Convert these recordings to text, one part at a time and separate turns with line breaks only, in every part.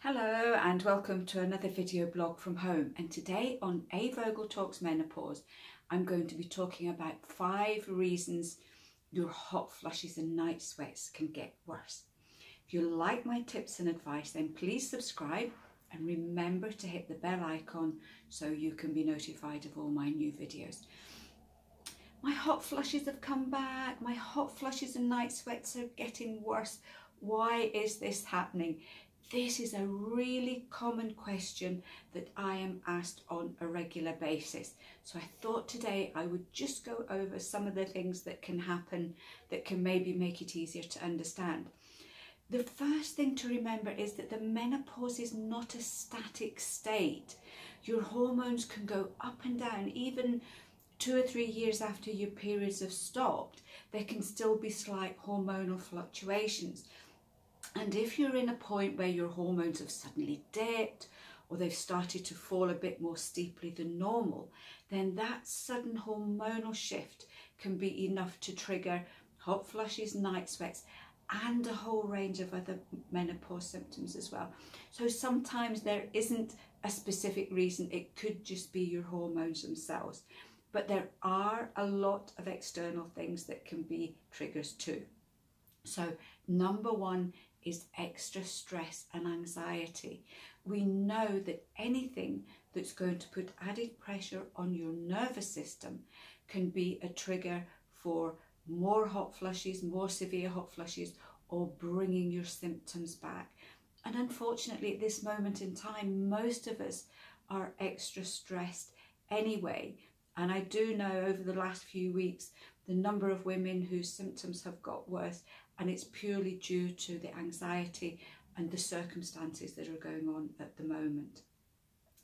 Hello and welcome to another video blog from home, and today on A Vogel Talks Menopause I'm going to be talking about 5 reasons your hot flushes and night sweats can get worse. If you like my tips and advice, then please subscribe and remember to hit the bell icon so you can be notified of all my new videos. My hot flushes have come back. My hot flushes and night sweats are getting worse. Why is this happening? This is a really common question that I am asked on a regular basis. So I thought today I would just go over some of the things that can happen that can maybe make it easier to understand. The first thing to remember is that the menopause is not a static state. Your hormones can go up and down. Even 2 or 3 years after your periods have stopped, there can still be slight hormonal fluctuations. And if you're in a point where your hormones have suddenly dipped or they've started to fall a bit more steeply than normal, then that sudden hormonal shift can be enough to trigger hot flushes, night sweats, and a whole range of other menopause symptoms as well. So sometimes there isn't a specific reason. It could just be your hormones themselves. But there are a lot of external things that can be triggers too. So number one is extra stress and anxiety. We know that anything that's going to put added pressure on your nervous system can be a trigger for more hot flushes, more severe hot flushes, or bringing your symptoms back. And unfortunately, at this moment in time, most of us are extra stressed anyway. And I do know over the last few weeks, the number of women whose symptoms have got worse, and it's purely due to the anxiety and the circumstances that are going on at the moment.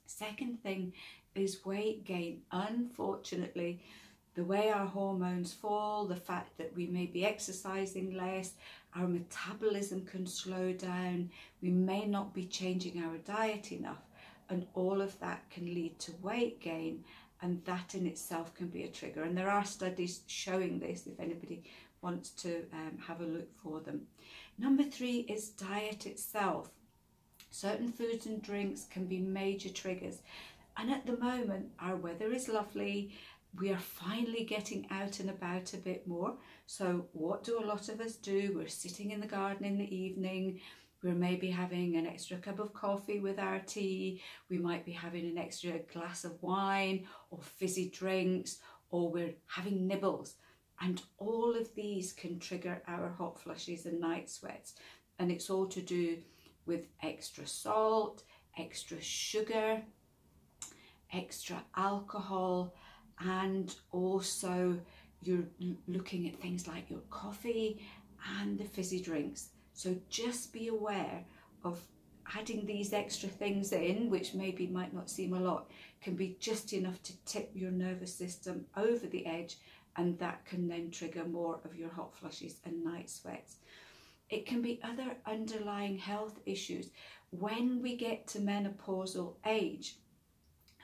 Second thing is weight gain. Unfortunately, the way our hormones fall, the fact that we may be exercising less, our metabolism can slow down, we may not be changing our diet enough, and all of that can lead to weight gain, and that in itself can be a trigger. And there are studies showing this if anybody wants to have a look for them. Number 3 is diet itself. Certain foods and drinks can be major triggers. And at the moment, our weather is lovely. We are finally getting out and about a bit more. So what do a lot of us do? We're sitting in the garden in the evening. We're maybe having an extra cup of coffee with our tea. We might be having an extra glass of wine or fizzy drinks, or we're having nibbles. And all of these can trigger our hot flushes and night sweats. And it's all to do with extra salt, extra sugar, extra alcohol, and also you're looking at things like your coffee and the fizzy drinks. So just be aware of adding these extra things in, which maybe might not seem a lot, can be just enough to tip your nervous system over the edge, and that can then trigger more of your hot flushes and night sweats. It can be other underlying health issues. When we get to menopausal age,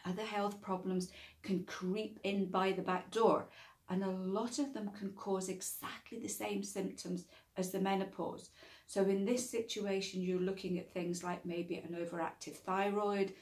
other health problems can creep in by the back door, and a lot of them can cause exactly the same symptoms as the menopause. So in this situation, you're looking at things like maybe an overactive thyroid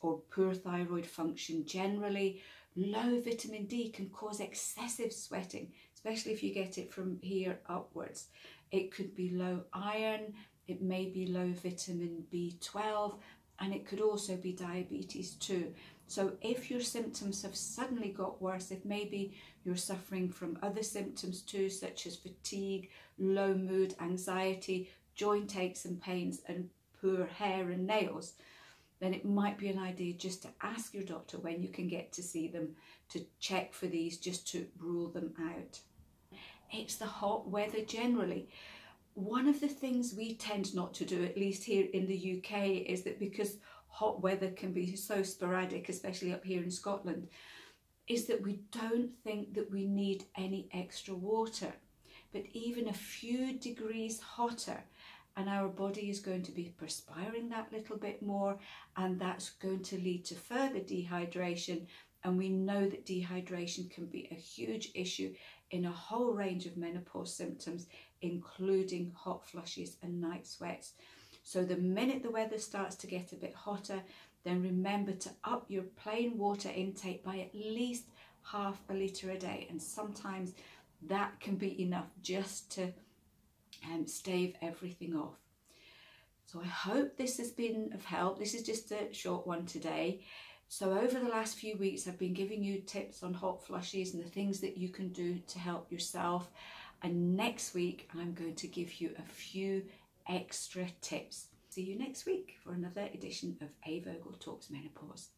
or poor thyroid function generally. Low vitamin D can cause excessive sweating, especially if you get it from here upwards. It could be low iron, it may be low vitamin B12, and it could also be diabetes too. So if your symptoms have suddenly got worse, if maybe you're suffering from other symptoms too, such as fatigue, low mood, anxiety, joint aches and pains, and poor hair and nails, then it might be an idea just to ask your doctor when you can get to see them to check for these, just to rule them out. It's the hot weather generally. One of the things we tend not to do, at least here in the UK, is that because hot weather can be so sporadic, especially up here in Scotland, is that we don't think that we need any extra water. But even a few degrees hotter, and our body is going to be perspiring that little bit more, and that's going to lead to further dehydration. And we know that dehydration can be a huge issue in a whole range of menopause symptoms, including hot flushes and night sweats. So the minute the weather starts to get a bit hotter, then remember to up your plain water intake by at least half a litre a day. And sometimes that can be enough just to stave everything off. So I hope this has been of help. This is just a short one today. So over the last few weeks, I've been giving you tips on hot flushes and the things that you can do to help yourself. And next week, I'm going to give you a few extra tips. See you next week for another edition of A. Vogel Talks Menopause.